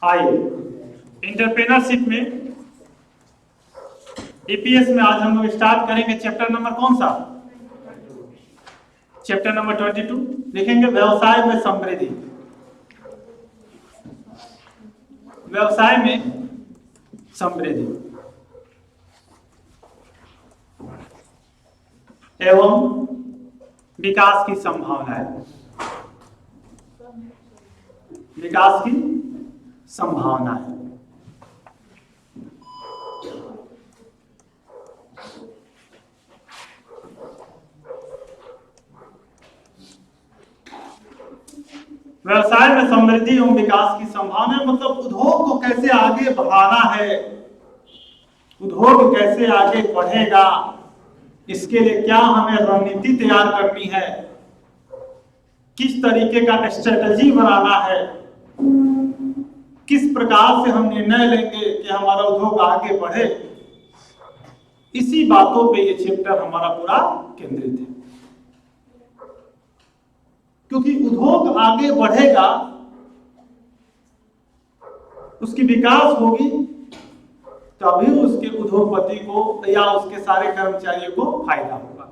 आइए एंटरप्रेन्योरशिप में ईपीएस में आज हम लोग स्टार्ट करेंगे चैप्टर नंबर कौन सा? चैप्टर नंबर 22 लिखेंगे व्यवसाय में समृद्धि। व्यवसाय में समृद्धि एवं विकास की संभावनाएं। विकास की संभावनाएं। व्यवसाय में समृद्धि एवं विकास की संभावना मतलब उद्योग को कैसे आगे बढ़ाना है, उद्योग कैसे आगे बढ़ेगा, इसके लिए क्या हमें रणनीति तैयार करनी है, किस तरीके का स्ट्रेटजी बनाना है, किस प्रकार से हम निर्णय लेंगे कि हमारा उद्योग आगे बढ़े। इसी बातों पे ये चैप्टर हमारा पूरा केंद्रित है, क्योंकि उद्योग आगे बढ़ेगा, उसकी विकास होगी, तभी उसके उद्योगपति को या उसके सारे कर्मचारियों को फायदा होगा।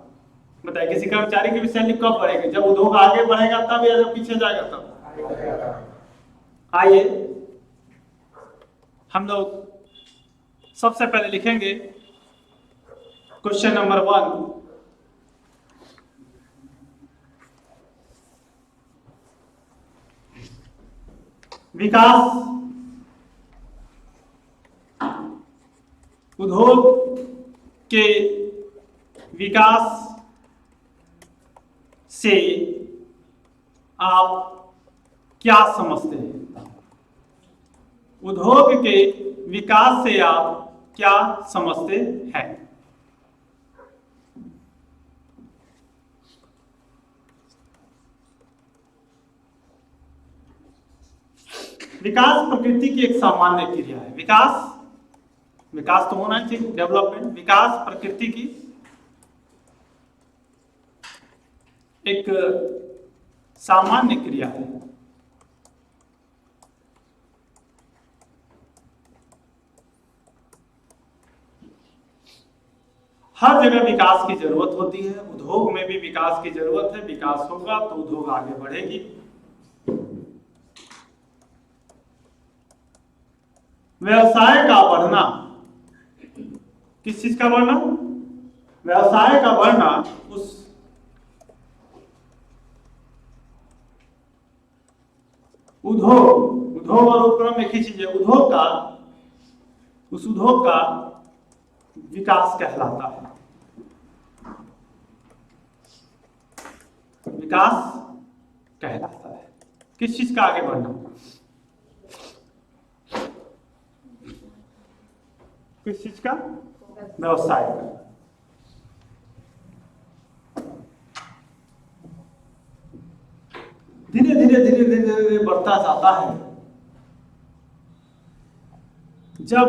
बताइए किसी कर्मचारी की भी सैलरी कब बढ़ेगी? जब उद्योग आगे बढ़ेगा तब, या जब पीछे जाएगा तब? आइए हम लोग सबसे पहले लिखेंगे क्वेश्चन नंबर 1। विकास, उद्योग के विकास से आप क्या समझते हैं? उद्योग के विकास से आप क्या समझते हैं? विकास प्रकृति की एक सामान्य क्रिया है। विकास तो होना चाहिए, डेवलपमेंट। विकास प्रकृति की एक सामान्य क्रिया है। हर जगह विकास की जरूरत होती है, उद्योग में भी विकास की जरूरत है। विकास होगा तो उद्योग आगे बढ़ेगी। व्यवसाय का बढ़ना, किस चीज का बढ़ना? व्यवसाय का बढ़ना उस उद्योग और उपक्रम एक ही चीज है। उद्योग का, उस उद्योग का विकास कहलाता है। विकास कहलाता है किस चीज का आगे बढ़ना? किस चीज का? व्यवसाय का। धीरे धीरे बढ़ता जाता है। जब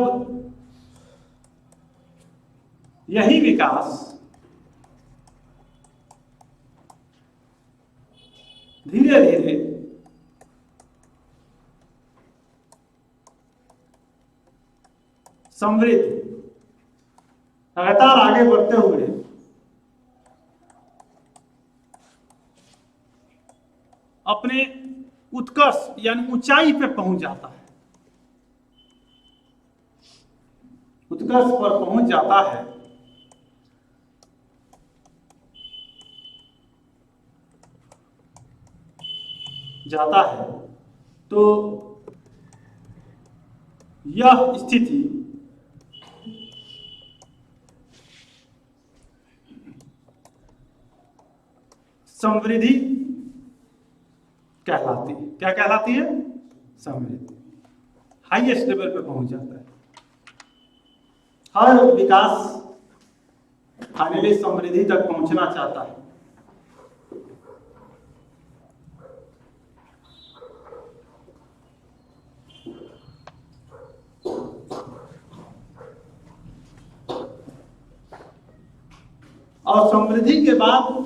यही विकास धीरे धीरे समृद्ध लगातार आगे बढ़ते हुए अपने उत्कर्ष यानी ऊंचाई पे पहुंच जाता है, उत्कर्ष पर पहुंच जाता है, तो यह स्थिति समृद्धि कहलाती है। क्या कहलाती है? समृद्धि। हाईएस्ट लेवल पे पहुंच जाता है। हर विकास फाइनली समृद्धि तक पहुंचना चाहता है। और समृद्धि के बाद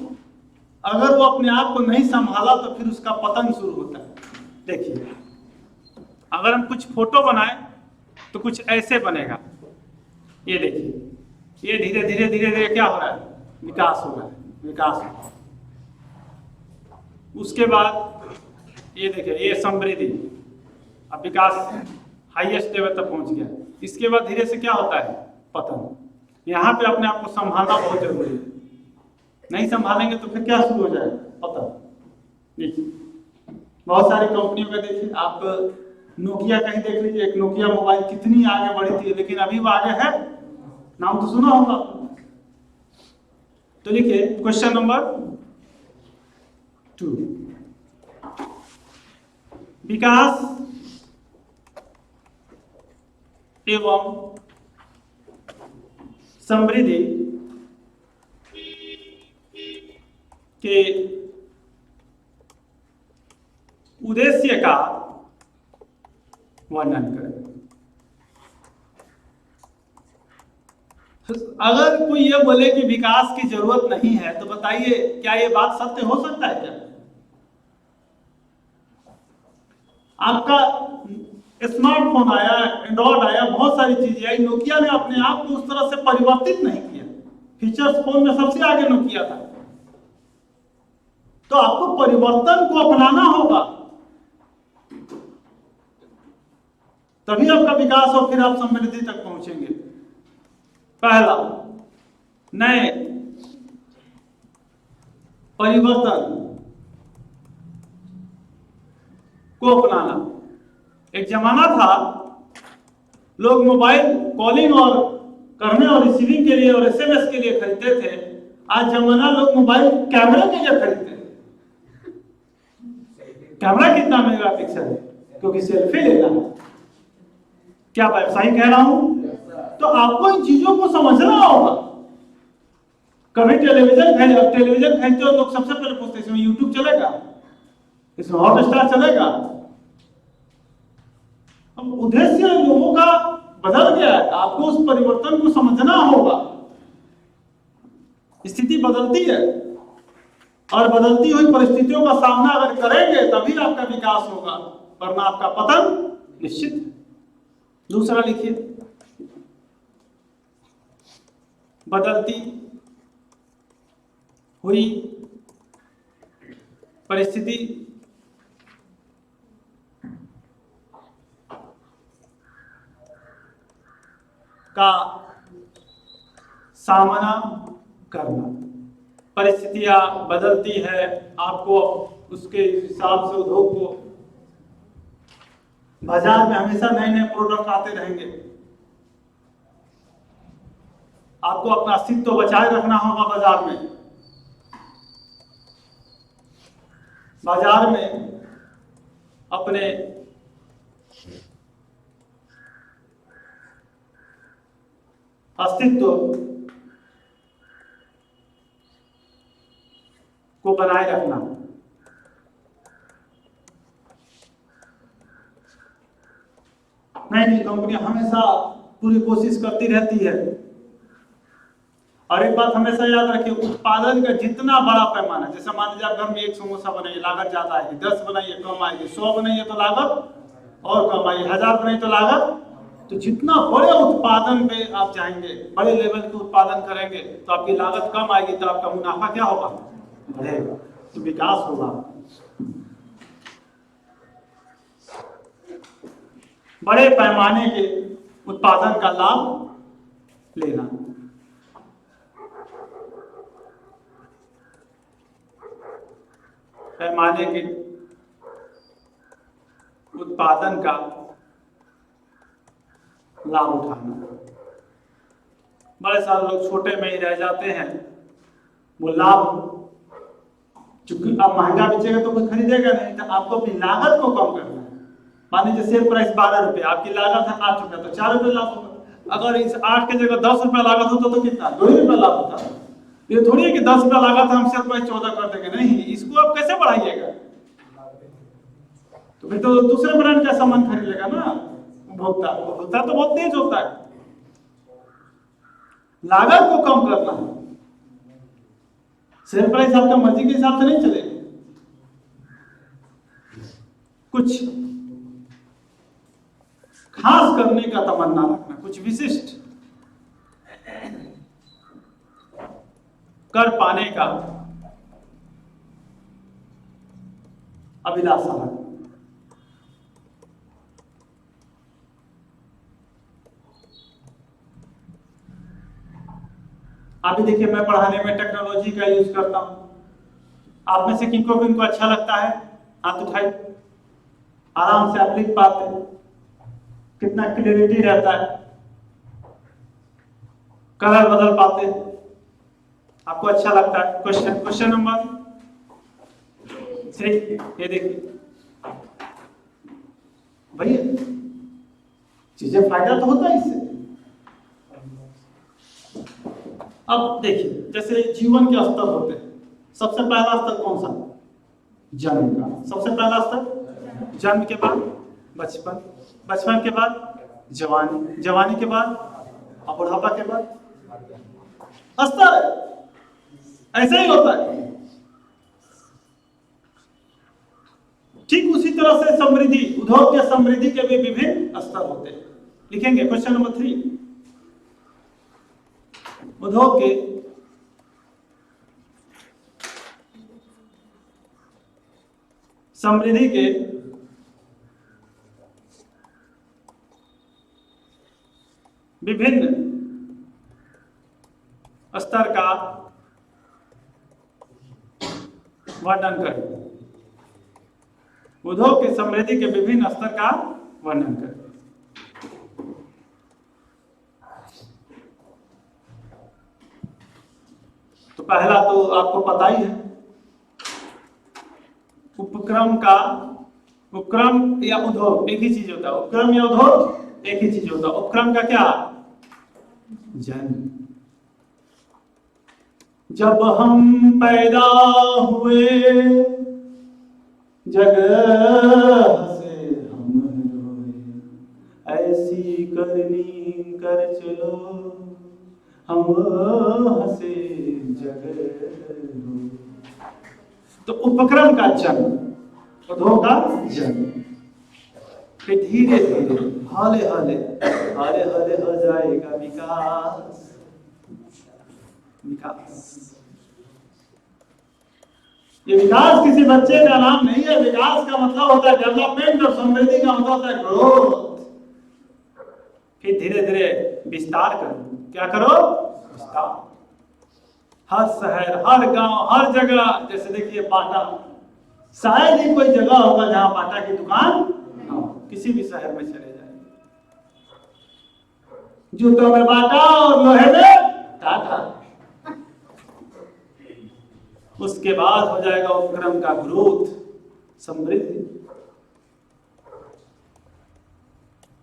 अगर वो अपने आप को नहीं संभाला तो फिर उसका पतन शुरू होता है। देखिए अगर हम कुछ फोटो बनाए तो कुछ ऐसे बनेगा। ये देखिए, ये धीरे धीरे धीरे धीरे क्या हो रहा है, विकास हो रहा है, विकास हो रहा है। उसके बाद ये देखिए, ये समृद्धि, अब विकास हाईएस्ट लेवल तक पहुंच गया। इसके बाद धीरे से क्या होता है, पतन। यहाँ पे अपने आप को संभालना बहुत जरूरी है, नहीं संभालेंगे तो फिर क्या शुरू हो जाएगा, पतन। बहुत सारी कंपनियों का देखिए आप, नोकिया कहीं देख लीजिए, एक नोकिया मोबाइल कितनी आगे बढ़ी थी, लेकिन अभी वो आगे है, नाम तो सुना होगा। तो लिखिए क्वेश्चन नंबर 2, विकास एवं समृद्धि के उद्देश्य का वर्णन करें। अगर कोई ये बोले कि विकास की जरूरत नहीं है, तो बताइए क्या ये बात सत्य हो सकता है क्या? आपका स्मार्टफोन आया, एंड्रॉइड आया, बहुत सारी चीजें आई, नोकिया ने अपने आप को उस तरह से परिवर्तित नहीं किया। फीचर्स फोन में सबसे आगे नोकिया था। तो आपको परिवर्तन को अपनाना होगा, तभी आपका विकास और फिर आप समृद्धि तक पहुंचेंगे। पहला, नए परिवर्तन को अपनाना। एक जमाना था लोग मोबाइल कॉलिंग और करने और रिसीविंग के लिए और एसएमएस के लिए खरीदते थे। आज जमाना लोग मोबाइल कैमरे के लिए खरीदते हैं। कैमरा कितना मेगापिक्सल है, क्योंकि सेल्फी लेना है। क्या सही कह रहा हूं? तो आपको इन चीजों को समझना होगा। कभी टेलीविजन खरीदते हो, लोग सबसे पहले पूछते हैं इसमें यूट्यूब चलेगा, इसमें हॉटस्टार चलेगा। अब उद्देश्य लोगों का बदल गया है, आपको उस परिवर्तन को समझना होगा। स्थिति बदलती है और बदलती हुई परिस्थितियों का सामना अगर करेंगे तभी आपका विकास होगा, वरना आपका पतन निश्चित है। दूसरा लिखिए, बदलती हुई परिस्थिति का सामना करना। परिस्थितियां बदलती है, आपको उसके हिसाब से उद्योग को, बाजार में हमेशा नए नए प्रोडक्ट आते रहेंगे। आपको अपना अस्तित्व तो बचाए रखना होगा बाजार में। बाजार में अपने अस्तित्व को बनाए रखना। नई नई कंपनियां हमेशा पूरी कोशिश करती रहती है। और एक बात हमेशा याद रखिए, उत्पादन का जितना बड़ा पैमाना, जैसे मान लीजिए आप घर में एक समोसा बनाइए, लागत ज्यादा आएगी, 10 बनाइए कम आएगी, 100 बनाइए तो लागत और कम आएगी, 1000 बनाइए तो लागत। तो जितना बड़े उत्पादन पे आप जाएंगे, बड़े लेवल के उत्पादन करेंगे, तो आपकी लागत कम आएगी, तो आपका मुनाफा क्या होगा, बढ़ेगा, तो विकास होगा। बड़े पैमाने के उत्पादन का लाभ लेना। पैमाने के उत्पादन का लाभ उठाना। बड़े सारे लोग छोटे में ही रह जाते हैं, वो लाभ, चूंकि अब महंगा बेचेगा तो कोई खरीदेगा नहीं, तो आपको अपनी लागत को कम करना है। मान लीजिए शेयर प्राइस 12 रुपये, आपकी लागत है 8 रुपया, तो 4 रुपये लाभ होगा। अगर इस 8 की जगह 10 रुपया लागत होता तो कितना, 2 रुपया लाभ होता। ये थोड़ी है कि 10 रुपया लागत है हम शेयर प्राइस 14 कर देंगे, नहीं, इसको आप कैसे बढ़ाइएगा? तो फिर तो दूसरे ब्रांड का सामान खरीद लेगा ना उपभोक्ता तो बहुत तेज होता है। लागत को कम करना है, शेयर प्राइस आपका मर्जी के हिसाब से नहीं चलेगा। कुछ खास करने का तमन्ना रखना, कुछ विशिष्ट कर पाने का अभिलाषा रखना। अभी देखिए, मैं पढ़ाने में टेक्नोलॉजी का यूज करता हूं। आप में से किनको अच्छा लगता है? हाथ उठाइए। आराम से आप लिख पाते हैं, कितना क्लियरिटी रहता है, कलर बदल पाते हैं, आपको अच्छा लगता है। क्वेश्चन नंबर 3, ये देखिए भैया, चीजें फायदा तो होता है इससे। अब देखिए, जैसे जीवन के स्तर होते हैं, सबसे पहला स्तर कौन सा? जन्म का। सबसे पहला स्तर जन्म के बाद बचपन, बचपन के बाद जवानी, जवानी के बाद और बुढ़ापा के बाद स्तर। ऐसा ही होता है। ठीक उसी तरह से समृद्धि, उद्योग के समृद्धि के भी विभिन्न स्तर होते हैं। लिखेंगे क्वेश्चन नंबर 3, उद्योग के समृद्धि के विभिन्न स्तर का वर्णन करें। उद्योग के समृद्धि के विभिन्न स्तर का वर्णन करें। तो पहला तो आपको पता ही है, उपक्रम का, उपक्रम या उद्योग एक ही चीज होता है। उपक्रम या उद्योग एक ही चीज होता है। उपक्रम का क्या? जन्म। जब हम पैदा हुए जगह से हम रोए, ऐसी करनी कर चलो हम हंसे जगह। तो उपक्रम का जन्म, उद्योग का जन्म, फिर धीरे धीरे हाले हाले हाले हाले हो जाएगा विकास। विकास, ये विकास किसी बच्चे का नाम नहीं है। विकास का मतलब होता है डेवलपमेंट, और समृद्धि का मतलब होता है ग्रोथ। फिर धीरे धीरे विस्तार करो। क्या करो? विस्तार। हर शहर, हर गांव, हर जगह, जैसे देखिए बाटा, शायद ही कोई जगह होगा जहां बाटा की दुकान ना हो। किसी भी शहर में चले जाए, जूतों में बाटा और लोहे में टाटा। उसके बाद हो जाएगा उपक्रम का ग्रोथ, समृद्धि,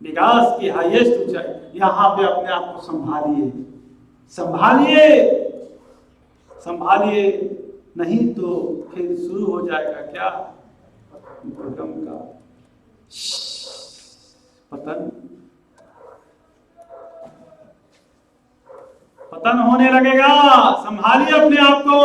विकास की हाईएस्ट ऊंचाई। यहां पे अपने आप को संभालिए, संभालिए, संभालिए, नहीं तो फिर शुरू हो जाएगा क्या? उपक्रम का पतन। पतन होने लगेगा। संभालिए अपने आप को।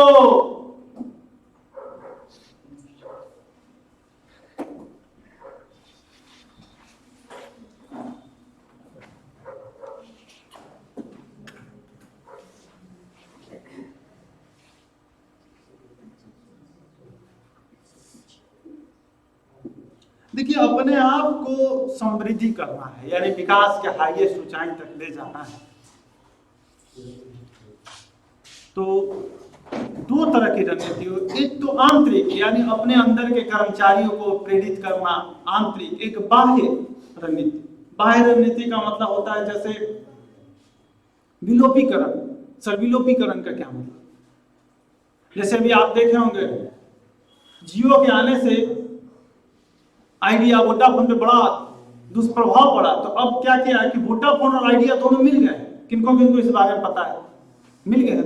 देखिए, अपने आप को समृद्धि करना है, यानी विकास के हाईएस्ट ऊंचाई तक ले जाना है। तो दो तरह की रणनीति, एक तो आंतरिक, यानी अपने अंदर के कर्मचारियों को प्रेरित करना, आंतरिक। एक बाह्य रणनीति। बाह्य रणनीति का मतलब होता है जैसे विलोपीकरण। सर, विलोपीकरण का क्या मतलब? जैसे अभी आप देखे होंगे, जियो के आने से आइडिया, वोडाफोन पे बड़ा दुष्प्रभाव पड़ा। तो अब क्या किया है कि वोडाफोन और आइडिया दोनों मिल गए। किनको किनको इस बारे में पता है? मिल गए हैं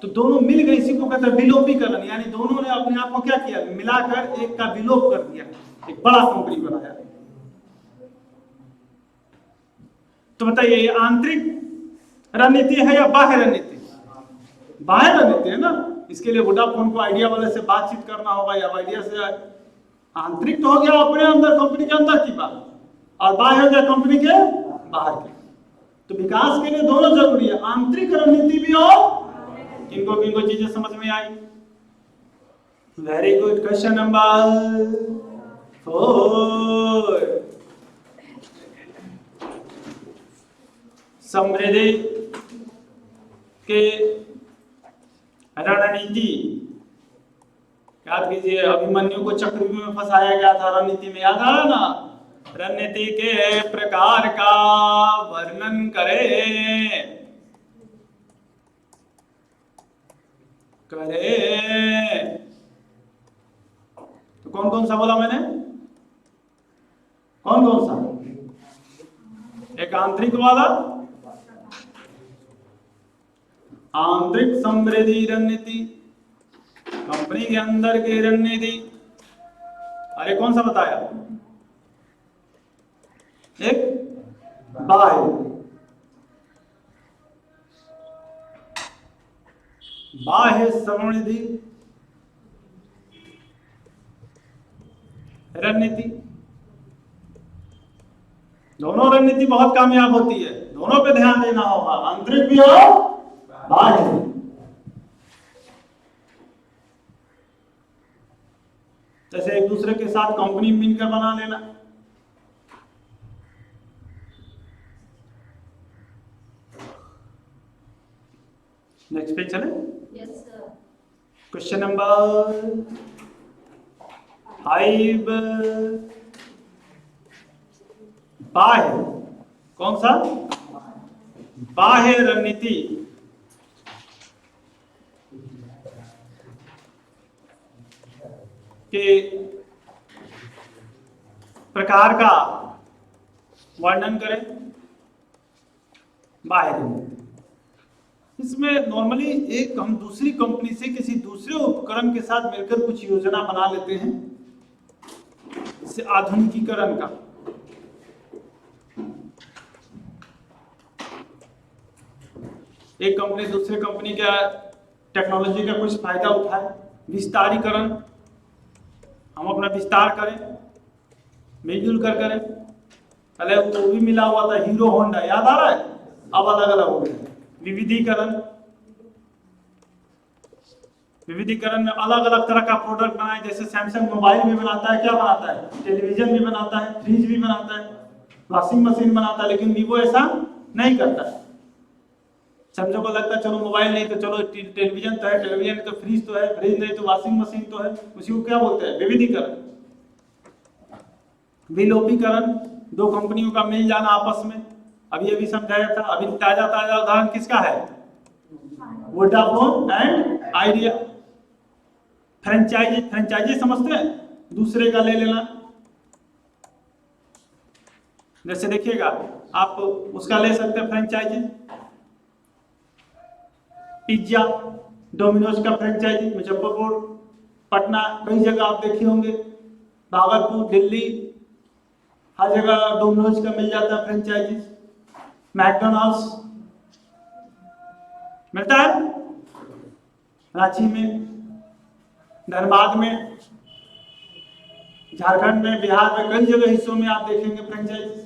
तो दोनों मिल गए। इसी को कहते हैं विलोपीकरण, यानी दोनों ने अपने आप को क्या किया? मिलाकर एक का विलोप कर दिया, एक बड़ा कंपनी बनाया। तो बताइए, ये आंतरिक रणनीति है या बाह्य रणनीति? बाह्य रणनीति है ना। इसके लिए वोडाफोन को आइडिया वाले से बातचीत करना होगा, या आइडिया से। आंतरिक तो हो गया अपने अंदर, कंपनी के अंदर की बात। और बाह्य हो गया कंपनी के बाहर के। तो विकास के लिए दोनों जरूरी है, आंतरिक रणनीति भी और किनको किनको चीजें समझ में आई। Very good. क्वेश्चन नंबर 4, समृद्धि के रणनीति। याद कीजिए, अभिमन्यु को चक्रव्यूह में फंसाया गया था रणनीति में, याद आ रहा ना। रणनीति के प्रकार का वर्णन करें तो कौन कौन सा बोला मैंने, कौन कौन सा? एक आंतरिक वाला, आंतरिक समृद्धि रणनीति, कंपनी के अंदर की रणनीति। अरे कौन सा बताया? एक बाह्य, बाह्य समृद्धि रणनीति। दोनों रणनीति बहुत कामयाब होती है, दोनों पे ध्यान देना होगा, आंतरिक भी और बाह्य भी। जैसे एक दूसरे के साथ कंपनी मिलकर बना लेना। नेक्स्ट पेज चले। Yes sir. क्वेश्चन नंबर 5, बाह्य, कौन सा? बाह्य रणनीति के प्रकार का वर्णन करें। बाह्य रणनीति, इसमें नॉर्मली एक हम दूसरी कंपनी से किसी दूसरे उपकरण के साथ मिलकर कुछ योजना बना लेते हैं, इससे आधुनिकीकरण का। एक कंपनी दूसरे कंपनी का टेक्नोलॉजी का कुछ फायदा उठाए, विस्तारीकरण, हम अपना विस्तार करें, मिलजुल कर करें। पहले वो भी मिला हुआ था हीरो होंडा, याद आ रहा है, अब अलग अलग हो गए। विविधीकरण, विविधीकरण में अलग अलग तरह का प्रोडक्ट बनाए, जैसे सैमसंग मोबाइल भी बनाता है, क्या बनाता है? टेलीविजन भी बनाता है, फ्रिज भी बनाता है, वॉशिंग मशीन बनाता है, लेकिन वीवो ऐसा नहीं करता है। समझो को लगता है चलो मोबाइल नहीं तो चलो टेलीविजन तो है, टेलीविजन तो फ्रिज तो है, फ्रिज नहीं तो वॉशिंग मशीन तो है, उसी को क्या बोलते हैं? विविधीकरण। विलोपीकरण, दो कंपनियों का मिल जाना आपस में, अभी अभी समझाया था। अभी ताजा ताजा उदाहरण किसका है? Vodafone and Idea. Franchisee, franchisee समझते हैं, दूसरे का ले लेना। जैसे देखिएगा आप उसका ले सकते हैं फ्रेंचाइजी, पिज्जा, डोमिनोज का फ्रेंचाइजी, मुजफ्फरपुर, पटना, कई जगह आप देखे होंगे, भागलपुर, दिल्ली, हर जगह डोमिनोज का मिल जाता है फ्रेंचाइजी। मैकडोनल्ड्स मिलता है रांची में, धनबाद में, झारखंड में, बिहार में, कई जगह हिस्सों में आप देखेंगे फ्रेंचाइजी।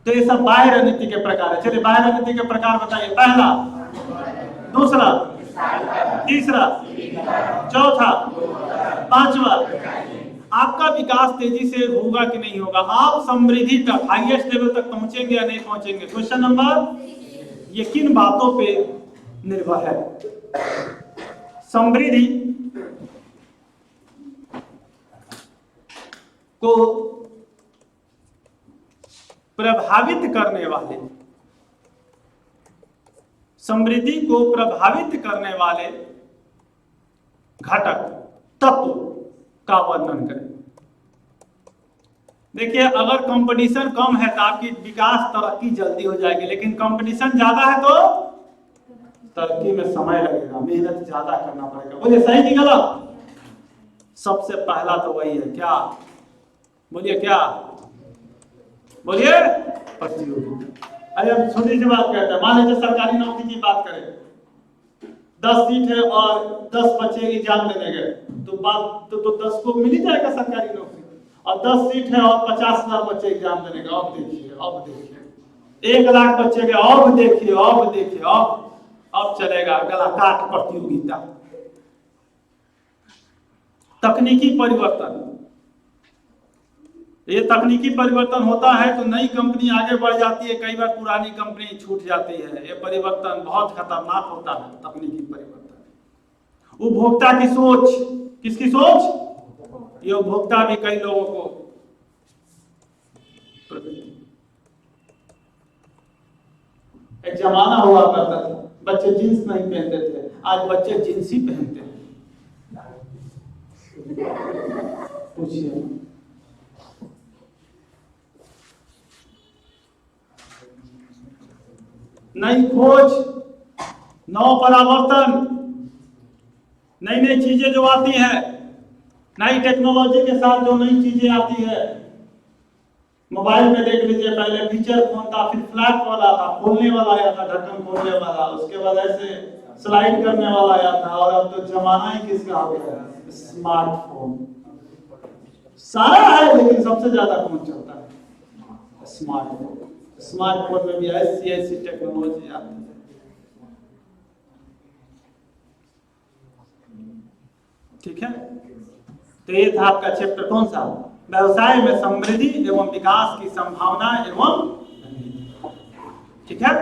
तो ये सब बाह्य रणनीति के प्रकार है। चलिए बाह्य रणनीति के प्रकार बताइए। पहला, दूसरा, तीसरा, चौथा, पांचवा। आपका विकास तेजी से होगा कि नहीं होगा? आप समृद्धि तक, हाईएस्ट लेवल तक पहुंचेंगे या नहीं पहुंचेंगे? क्वेश्चन नंबर, ये किन बातों पे निर्भर है? समृद्धि को प्रभावित करने वाले, समृद्धि को प्रभावित करने वाले घटक, तत्व का वर्णन करें। देखिए, अगर कंपटीशन कम है तो आपकी विकास तरक्की जल्दी हो जाएगी, लेकिन कंपटीशन ज्यादा है तो तरक्की में समय लगेगा, मेहनत ज्यादा करना पड़ेगा। बोलिए सही कि गलत? सबसे पहला तो वही है, क्या? बोलिए क्या? बोलिए प्रतियोगिता। अरे हम छोटी सी बात कहते हैं, मान लीजिए सरकारी नौकरी की बात करें, 10 सीट है और 10 बच्चे एग्जाम देने गए, तो बात तो 10 को मिल ही जाएगा सरकारी नौकरी। और 10 सीट है और 50,000 बच्चे एग्जाम देने का। अब देखिए, अब देखिए 1 लाख बच्चे के, अब देखिए, अब देखिए, अब चलेगा गला काट प्रतियोगिता। तकनीकी परिवर्तन, ये तकनीकी परिवर्तन होता है तो नई कंपनी आगे बढ़ जाती है, कई बार पुरानी कंपनी छूट जाती है। ये परिवर्तन बहुत खतरनाक होता है, तकनीकी परिवर्तन। उपभोक्ता की सोच, किसकी सोच? ये उपभोक्ता भी कई लोगों को, एक जमाना हुआ करता था बच्चे जींस नहीं पहनते थे, आज बच्चे जींस ही पहनते हैं। पूछिए, नई खोज, नव परावर्तन, नई नई चीजें जो आती है, नई टेक्नोलॉजी के साथ जो नई चीजें आती है। मोबाइल में देख लीजिए, पहले फीचर फोन था, फिर फ्लैट वाला था, खोलने वाला आया था, ढक्कन खोलने वाला, उसके बाद ऐसे स्लाइड करने वाला आया था, और अब तो जमाना ही किसका हो गया है? स्मार्टफोन। सारा है लेकिन सबसे ज्यादा कौन चलता है? स्मार्टफोन। स्मार्टफोन में भी ऐसी ऐसी टेक्नोलॉजी आती है। ठीक है, तो ये था आपका चैप्टर कौन सा? व्यवसाय में समृद्धि एवं विकास की संभावना एवं, ठीक है।